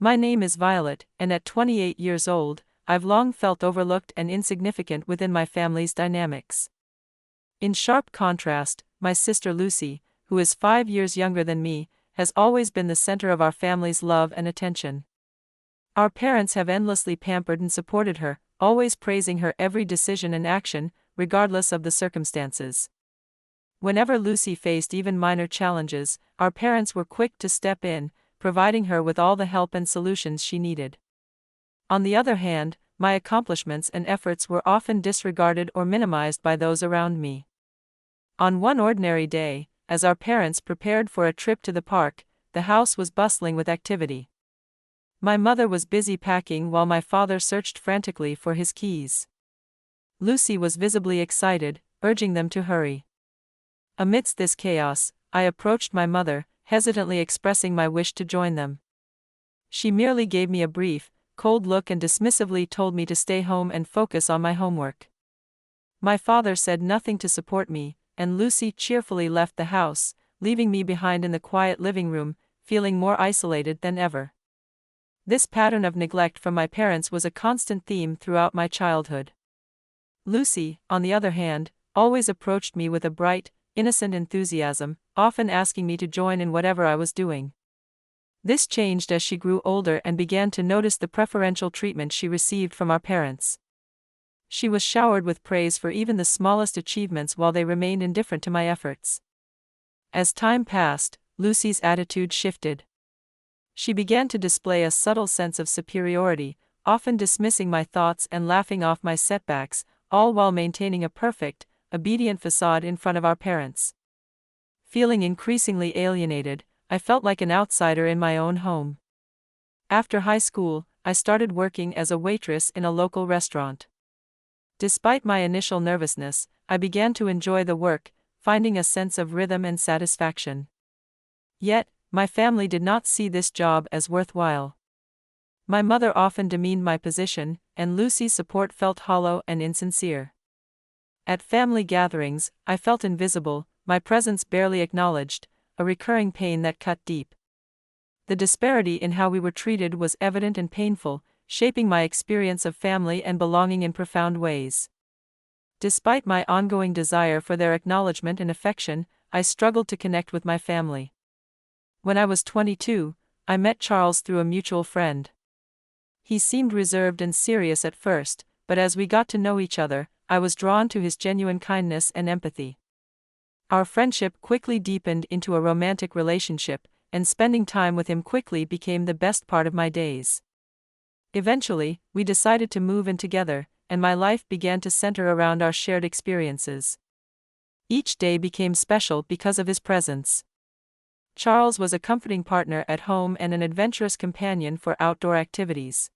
My name is Violet, and at 28 years old, I've long felt overlooked and insignificant within my family's dynamics. In sharp contrast, my sister Lucy, who is 5 years younger than me, has always been the center of our family's love and attention. Our parents have endlessly pampered and supported her, always praising her every decision and action, regardless of the circumstances. Whenever Lucy faced even minor challenges, our parents were quick to step in, providing her with all the help and solutions she needed. On the other hand, my accomplishments and efforts were often disregarded or minimized by those around me. On one ordinary day, as our parents prepared for a trip to the park, the house was bustling with activity. My mother was busy packing while my father searched frantically for his keys. Lucy was visibly excited, urging them to hurry. Amidst this chaos, I approached my mother, hesitantly expressing my wish to join them. She merely gave me a brief, cold look and dismissively told me to stay home and focus on my homework. My father said nothing to support me, and Lucy cheerfully left the house, leaving me behind in the quiet living room, feeling more isolated than ever. This pattern of neglect from my parents was a constant theme throughout my childhood. Lucy, on the other hand, always approached me with a bright, innocent enthusiasm, often asking me to join in whatever I was doing. This changed as she grew older and began to notice the preferential treatment she received from our parents. She was showered with praise for even the smallest achievements while they remained indifferent to my efforts. As time passed, Lucy's attitude shifted. She began to display a subtle sense of superiority, often dismissing my thoughts and laughing off my setbacks, all while maintaining a perfect, obedient facade in front of our parents. Feeling increasingly alienated, I felt like an outsider in my own home. After high school, I started working as a waitress in a local restaurant. Despite my initial nervousness, I began to enjoy the work, finding a sense of rhythm and satisfaction. Yet, my family did not see this job as worthwhile. My mother often demeaned my position, and Lucy's support felt hollow and insincere. At family gatherings, I felt invisible, my presence barely acknowledged, a recurring pain that cut deep. The disparity in how we were treated was evident and painful, shaping my experience of family and belonging in profound ways. Despite my ongoing desire for their acknowledgement and affection, I struggled to connect with my family. When I was 22, I met Charles through a mutual friend. He seemed reserved and serious at first, but as we got to know each other, I was drawn to his genuine kindness and empathy. Our friendship quickly deepened into a romantic relationship, and spending time with him quickly became the best part of my days. Eventually, we decided to move in together, and my life began to center around our shared experiences. Each day became special because of his presence. Charles was a comforting partner at home and an adventurous companion for outdoor activities.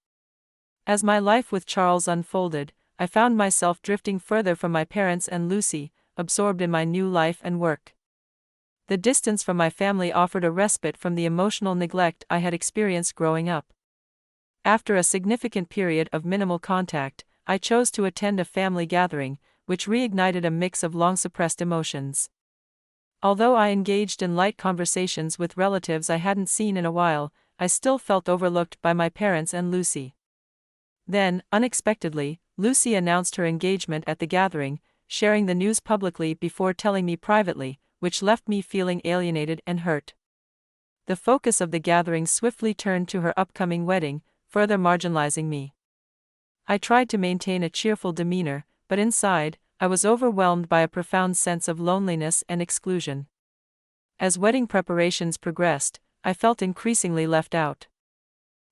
As my life with Charles unfolded, I found myself drifting further from my parents and Lucy, absorbed in my new life and work. The distance from my family offered a respite from the emotional neglect I had experienced growing up. After a significant period of minimal contact, I chose to attend a family gathering, which reignited a mix of long-suppressed emotions. Although I engaged in light conversations with relatives I hadn't seen in a while, I still felt overlooked by my parents and Lucy. Then, unexpectedly, Lucy announced her engagement at the gathering, sharing the news publicly before telling me privately, which left me feeling alienated and hurt. The focus of the gathering swiftly turned to her upcoming wedding, further marginalizing me. I tried to maintain a cheerful demeanor, but inside, I was overwhelmed by a profound sense of loneliness and exclusion. As wedding preparations progressed, I felt increasingly left out.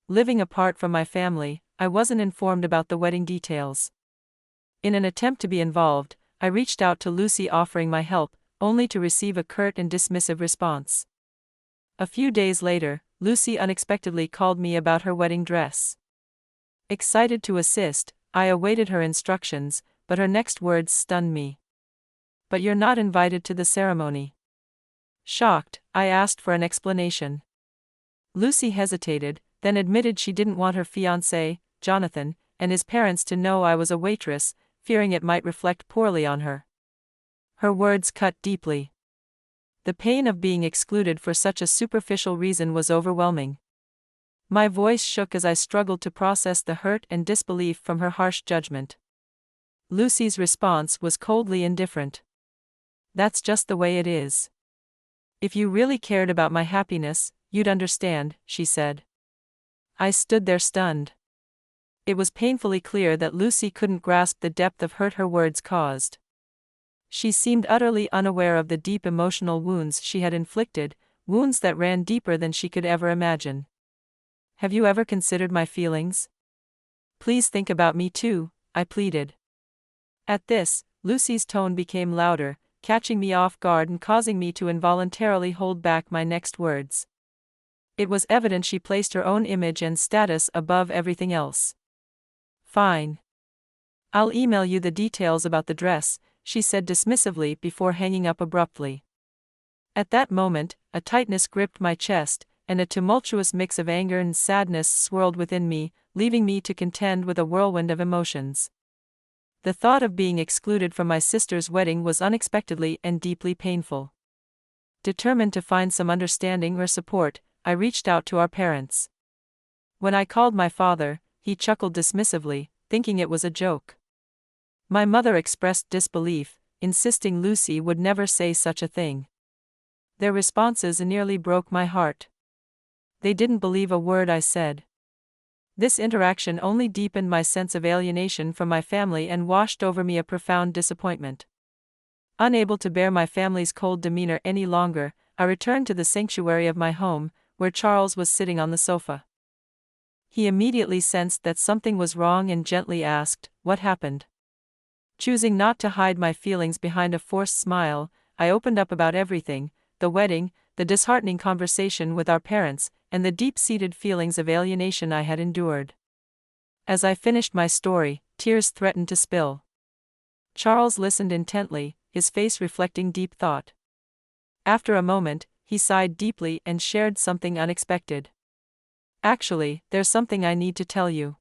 Living apart from my family, I wasn't informed about the wedding details. In an attempt to be involved, I reached out to Lucy offering my help, only to receive a curt and dismissive response. A few days later, Lucy unexpectedly called me about her wedding dress. Excited to assist, I awaited her instructions, but her next words stunned me. "But you're not invited to the ceremony." Shocked, I asked for an explanation. Lucy hesitated, then admitted she didn't want her fiancé, Jonathan, and his parents to know I was a waitress, fearing it might reflect poorly on her. Her words cut deeply. The pain of being excluded for such a superficial reason was overwhelming. My voice shook as I struggled to process the hurt and disbelief from her harsh judgment. Lucy's response was coldly indifferent. "That's just the way it is. If you really cared about my happiness, you'd understand," she said. I stood there stunned. It was painfully clear that Lucy couldn't grasp the depth of hurt her words caused. She seemed utterly unaware of the deep emotional wounds she had inflicted, wounds that ran deeper than she could ever imagine. "Have you ever considered my feelings? Please think about me too," I pleaded. At this, Lucy's tone became louder, catching me off guard and causing me to involuntarily hold back my next words. It was evident she placed her own image and status above everything else. "Fine. I'll email you the details about the dress," she said dismissively before hanging up abruptly. At that moment, a tightness gripped my chest, and a tumultuous mix of anger and sadness swirled within me, leaving me to contend with a whirlwind of emotions. The thought of being excluded from my sister's wedding was unexpectedly and deeply painful. Determined to find some understanding or support, I reached out to our parents. When I called my father, he chuckled dismissively, thinking it was a joke. My mother expressed disbelief, insisting Lucy would never say such a thing. Their responses nearly broke my heart. They didn't believe a word I said. This interaction only deepened my sense of alienation from my family and washed over me a profound disappointment. Unable to bear my family's cold demeanor any longer, I returned to the sanctuary of my home, where Charles was sitting on the sofa. He immediately sensed that something was wrong and gently asked, "What happened?" Choosing not to hide my feelings behind a forced smile, I opened up about everything: the wedding, the disheartening conversation with our parents, and the deep-seated feelings of alienation I had endured. As I finished my story, tears threatened to spill. Charles listened intently, his face reflecting deep thought. After a moment, he sighed deeply and shared something unexpected. "Actually, there's something I need to tell you.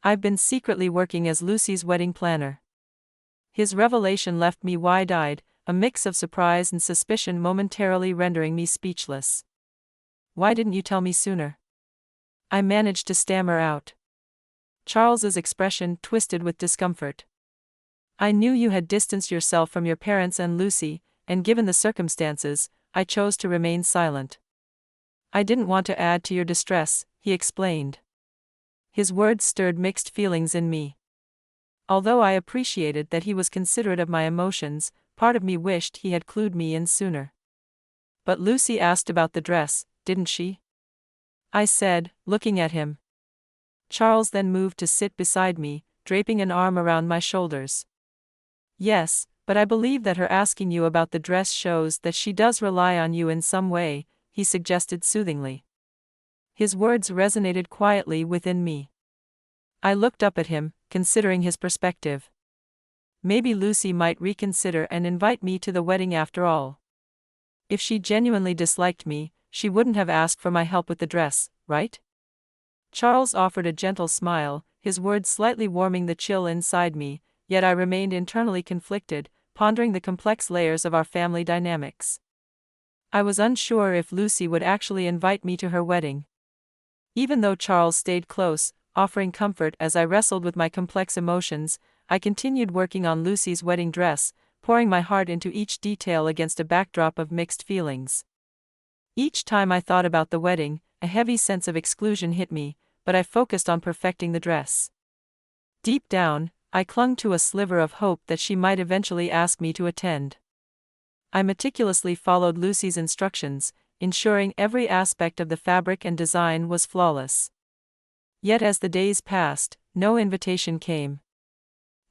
I've been secretly working as Lucy's wedding planner." His revelation left me wide-eyed, a mix of surprise and suspicion momentarily rendering me speechless. "Why didn't you tell me sooner?" I managed to stammer out. Charles's expression twisted with discomfort. "I knew you had distanced yourself from your parents and Lucy, and given the circumstances, I chose to remain silent. I didn't want to add to your distress," he explained. His words stirred mixed feelings in me. Although I appreciated that he was considerate of my emotions, part of me wished he had clued me in sooner. "But Lucy asked about the dress, didn't she?" I said, looking at him. Charles then moved to sit beside me, draping an arm around my shoulders. "Yes, but I believe that her asking you about the dress shows that she does rely on you in some way," he suggested soothingly. His words resonated quietly within me. I looked up at him, considering his perspective. Maybe Lucy might reconsider and invite me to the wedding after all. If she genuinely disliked me, she wouldn't have asked for my help with the dress, right? Charles offered a gentle smile, his words slightly warming the chill inside me, yet I remained internally conflicted, pondering the complex layers of our family dynamics. I was unsure if Lucy would actually invite me to her wedding. Even though Charles stayed close, offering comfort as I wrestled with my complex emotions, I continued working on Lucy's wedding dress, pouring my heart into each detail against a backdrop of mixed feelings. Each time I thought about the wedding, a heavy sense of exclusion hit me, but I focused on perfecting the dress. Deep down, I clung to a sliver of hope that she might eventually ask me to attend. I meticulously followed Lucy's instructions, ensuring every aspect of the fabric and design was flawless. Yet as the days passed, no invitation came.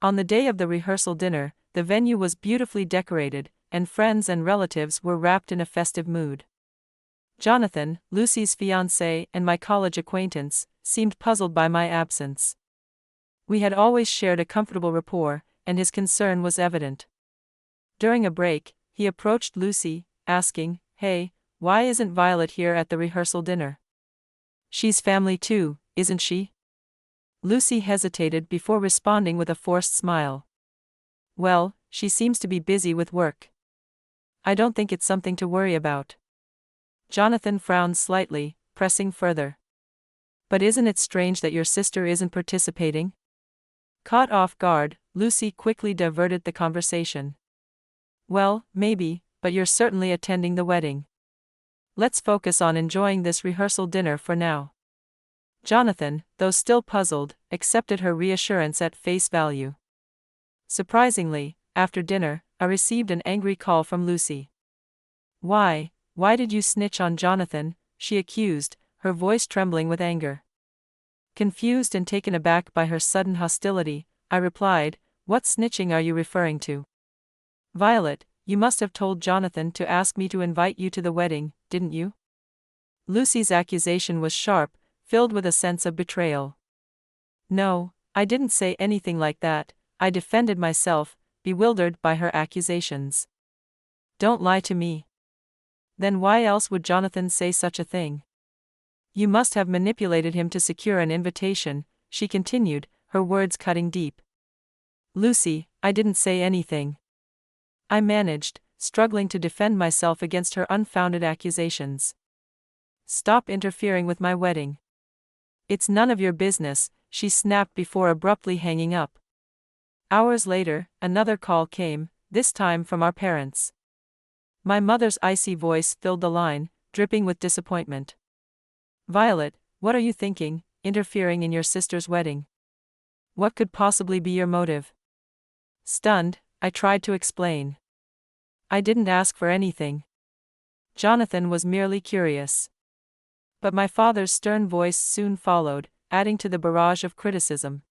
On the day of the rehearsal dinner, the venue was beautifully decorated, and friends and relatives were wrapped in a festive mood. Jonathan, Lucy's fiancé and my college acquaintance, seemed puzzled by my absence. We had always shared a comfortable rapport, and his concern was evident. During a break, he approached Lucy, asking, "Hey, why isn't Violet here at the rehearsal dinner?" "She's family too, isn't she?" Lucy hesitated before responding with a forced smile. "Well, she seems to be busy with work. I don't think it's something to worry about." Jonathan frowned slightly, pressing further. But isn't it strange that your sister isn't participating? Caught off guard, Lucy quickly diverted the conversation. Well, maybe, but you're certainly attending the wedding. Let's focus on enjoying this rehearsal dinner for now. Jonathan, though still puzzled, accepted her reassurance at face value. Surprisingly, after dinner, I received an angry call from Lucy. Why did you snitch on Jonathan?" she accused, her voice trembling with anger. Confused and taken aback by her sudden hostility, I replied, "What snitching are you referring to?" "Violet, you must have told Jonathan to ask me to invite you to the wedding, didn't you?" Lucy's accusation was sharp, filled with a sense of betrayal. "No, I didn't say anything like that," I defended myself, bewildered by her accusations. "Don't lie to me." "Then why else would Jonathan say such a thing?" "You must have manipulated him to secure an invitation," she continued, her words cutting deep. "Lucy, I didn't say anything," I managed, struggling to defend myself against her unfounded accusations. "Stop interfering with my wedding." "It's none of your business," she snapped before abruptly hanging up. Hours later, another call came, this time from our parents. My mother's icy voice filled the line, dripping with disappointment. "Violet, what are you thinking, interfering in your sister's wedding? What could possibly be your motive?" Stunned, I tried to explain. "I didn't ask for anything. Jonathan was merely curious." But my father's stern voice soon followed, adding to the barrage of criticism.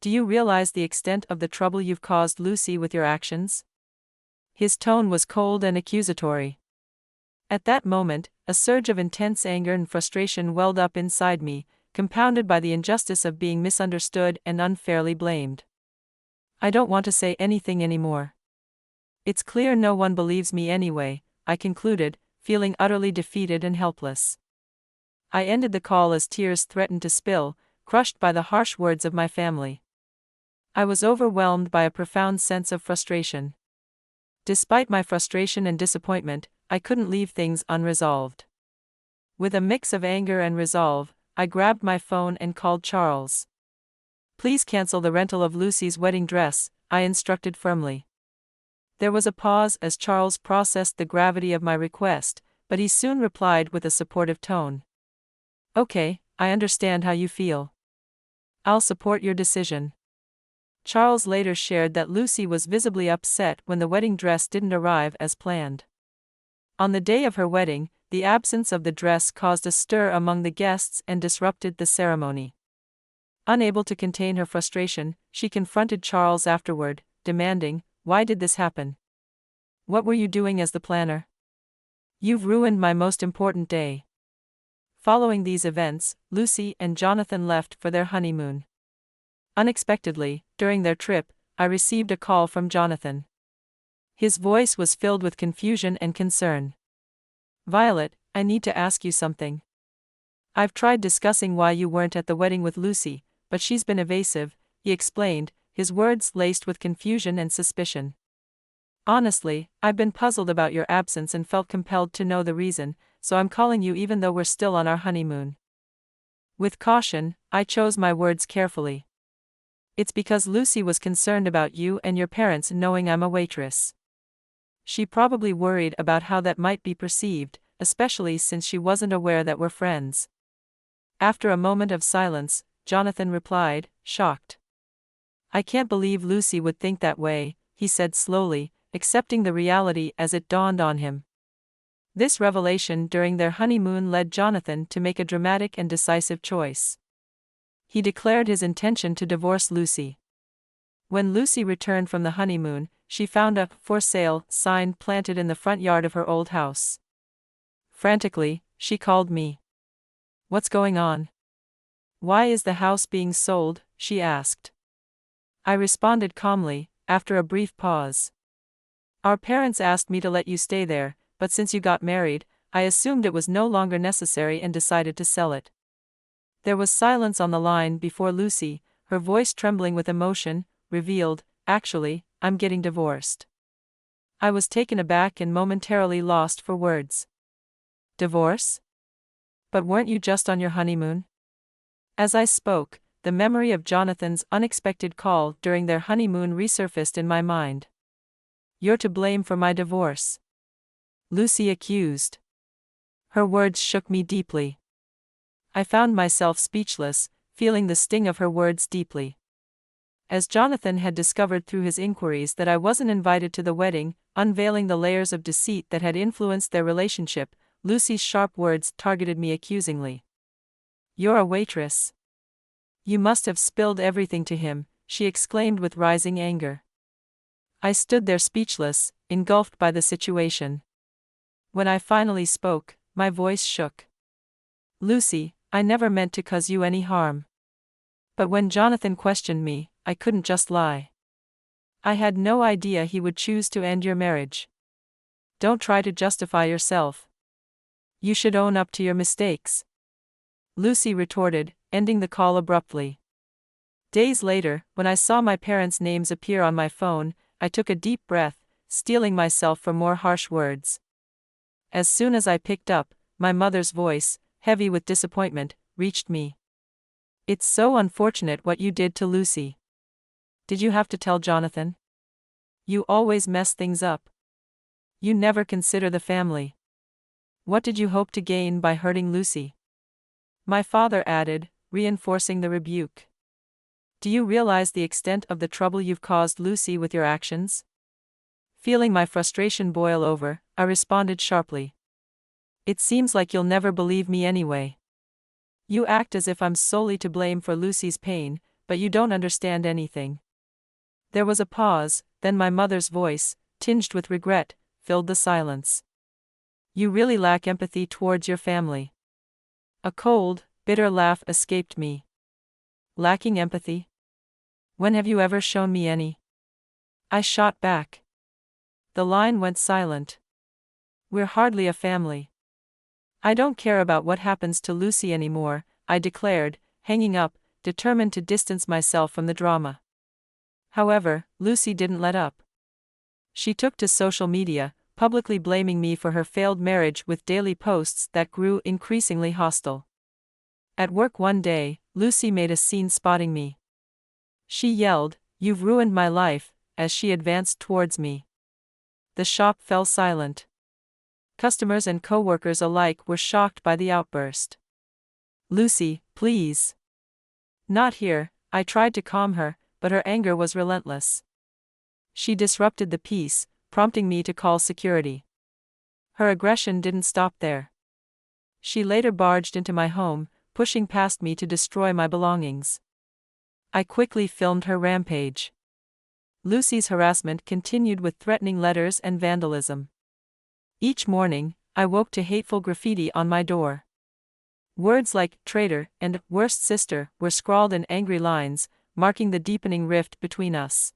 "Do you realize the extent of the trouble you've caused Lucy with your actions?" His tone was cold and accusatory. At that moment, a surge of intense anger and frustration welled up inside me, compounded by the injustice of being misunderstood and unfairly blamed. "I don't want to say anything anymore. It's clear no one believes me anyway," I concluded, feeling utterly defeated and helpless. I ended the call as tears threatened to spill, crushed by the harsh words of my family. I was overwhelmed by a profound sense of frustration. Despite my frustration and disappointment, I couldn't leave things unresolved. With a mix of anger and resolve, I grabbed my phone and called Charles. "Please cancel the rental of Lucy's wedding dress," I instructed firmly. There was a pause as Charles processed the gravity of my request, but he soon replied with a supportive tone. "Okay, I understand how you feel. I'll support your decision." Charles later shared that Lucy was visibly upset when the wedding dress didn't arrive as planned. On the day of her wedding, the absence of the dress caused a stir among the guests and disrupted the ceremony. Unable to contain her frustration, she confronted Charles afterward, demanding, "Why did this happen? What were you doing as the planner? You've ruined my most important day." Following these events, Lucy and Jonathan left for their honeymoon. Unexpectedly, during their trip, I received a call from Jonathan. His voice was filled with confusion and concern. "Violet, I need to ask you something. I've tried discussing why you weren't at the wedding with Lucy, but she's been evasive," he explained, his words laced with confusion and suspicion. "Honestly, I've been puzzled about your absence and felt compelled to know the reason, so I'm calling you even though we're still on our honeymoon." With caution, I chose my words carefully. "It's because Lucy was concerned about you and your parents knowing I'm a waitress. She probably worried about how that might be perceived, especially since she wasn't aware that we're friends." After a moment of silence, Jonathan replied, shocked. "I can't believe Lucy would think that way," he said slowly, accepting the reality as it dawned on him. This revelation during their honeymoon led Jonathan to make a dramatic and decisive choice. He declared his intention to divorce Lucy. When Lucy returned from the honeymoon, she found a "for sale" sign planted in the front yard of her old house. Frantically, she called me. "What's going on? Why is the house being sold?" she asked. I responded calmly, after a brief pause. "Our parents asked me to let you stay there, but since you got married, I assumed it was no longer necessary and decided to sell it." There was silence on the line before Lucy, her voice trembling with emotion, revealed, "Actually, I'm getting divorced." I was taken aback and momentarily lost for words. "Divorce? But weren't you just on your honeymoon?" As I spoke, the memory of Jonathan's unexpected call during their honeymoon resurfaced in my mind. "You're to blame for my divorce," Lucy accused. Her words shook me deeply. I found myself speechless, feeling the sting of her words deeply. As Jonathan had discovered through his inquiries that I wasn't invited to the wedding, unveiling the layers of deceit that had influenced their relationship, Lucy's sharp words targeted me accusingly. "You're a waitress. You must have spilled everything to him," she exclaimed with rising anger. I stood there speechless, engulfed by the situation. When I finally spoke, my voice shook. "Lucy, I never meant to cause you any harm. But when Jonathan questioned me, I couldn't just lie. I had no idea he would choose to end your marriage. Don't try to justify yourself. You should own up to your mistakes," Lucy retorted, ending the call abruptly. Days later, when I saw my parents' names appear on my phone, I took a deep breath, steeling myself for more harsh words. As soon as I picked up, my mother's voice, heavy with disappointment, reached me. "It's so unfortunate what you did to Lucy. Did you have to tell Jonathan? You always mess things up. You never consider the family. What did you hope to gain by hurting Lucy?" My father added, reinforcing the rebuke. "Do you realize the extent of the trouble you've caused Lucy with your actions?" Feeling my frustration boil over, I responded sharply. "It seems like you'll never believe me anyway. You act as if I'm solely to blame for Lucy's pain, but you don't understand anything." There was a pause, then my mother's voice, tinged with regret, filled the silence. "You really lack empathy towards your family." A cold, bitter laugh escaped me. "Lacking empathy? When have you ever shown me any?" I shot back. The line went silent. "We're hardly a family." "I don't care about what happens to Lucy anymore," I declared, hanging up, determined to distance myself from the drama. However, Lucy didn't let up. She took to social media, publicly blaming me for her failed marriage with daily posts that grew increasingly hostile. At work one day, Lucy made a scene spotting me. She yelled, "You've ruined my life," as she advanced towards me. The shop fell silent. Customers and co-workers alike were shocked by the outburst. "Lucy, please. Not here," I tried to calm her, but her anger was relentless. She disrupted the peace, prompting me to call security. Her aggression didn't stop there. She later barged into my home, pushing past me to destroy my belongings. I quickly filmed her rampage. Lucy's harassment continued with threatening letters and vandalism. Each morning, I woke to hateful graffiti on my door. Words like "traitor" and "worst sister" were scrawled in angry lines, marking the deepening rift between us.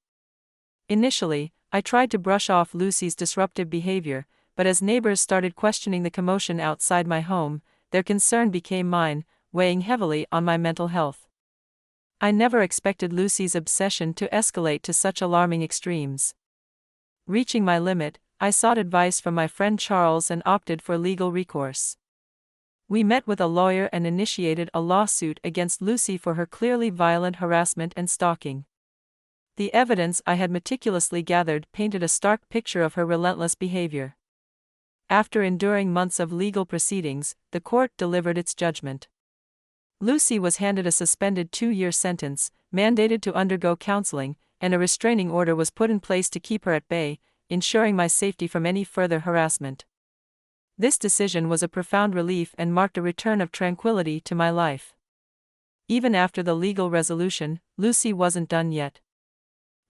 Initially, I tried to brush off Lucy's disruptive behavior, but as neighbors started questioning the commotion outside my home, their concern became mine, weighing heavily on my mental health. I never expected Lucy's obsession to escalate to such alarming extremes. Reaching my limit, I sought advice from my friend Charles and opted for legal recourse. We met with a lawyer and initiated a lawsuit against Lucy for her clearly violent harassment and stalking. The evidence I had meticulously gathered painted a stark picture of her relentless behavior. After enduring months of legal proceedings, the court delivered its judgment. Lucy was handed a suspended 2-year sentence, mandated to undergo counseling, and a restraining order was put in place to keep her at bay, ensuring my safety from any further harassment. This decision was a profound relief and marked a return of tranquility to my life. Even after the legal resolution, Lucy wasn't done yet.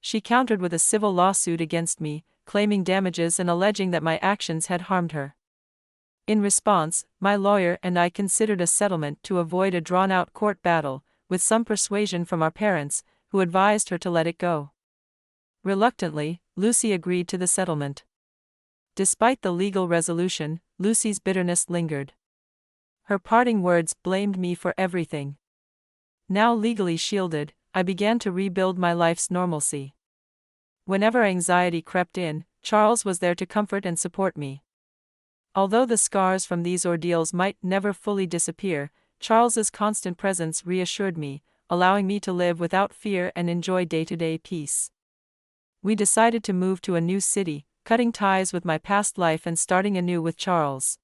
She countered with a civil lawsuit against me, claiming damages and alleging that my actions had harmed her. In response, my lawyer and I considered a settlement to avoid a drawn-out court battle, with some persuasion from our parents, who advised her to let it go. Reluctantly, Lucy agreed to the settlement. Despite the legal resolution, Lucy's bitterness lingered. Her parting words blamed me for everything. Now legally shielded, I began to rebuild my life's normalcy. Whenever anxiety crept in, Charles was there to comfort and support me. Although the scars from these ordeals might never fully disappear, Charles's constant presence reassured me, allowing me to live without fear and enjoy day-to-day peace. We decided to move to a new city, cutting ties with my past life and starting anew with Charles.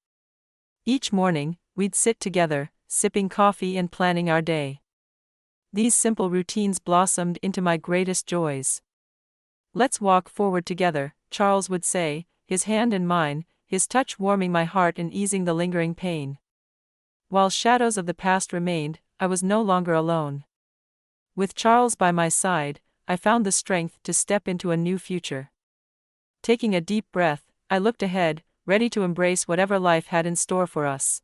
Each morning, we'd sit together, sipping coffee and planning our day. These simple routines blossomed into my greatest joys. "Let's walk forward together," Charles would say, his hand in mine, his touch warming my heart and easing the lingering pain. While shadows of the past remained, I was no longer alone. With Charles by my side, I found the strength to step into a new future. Taking a deep breath, I looked ahead, ready to embrace whatever life had in store for us.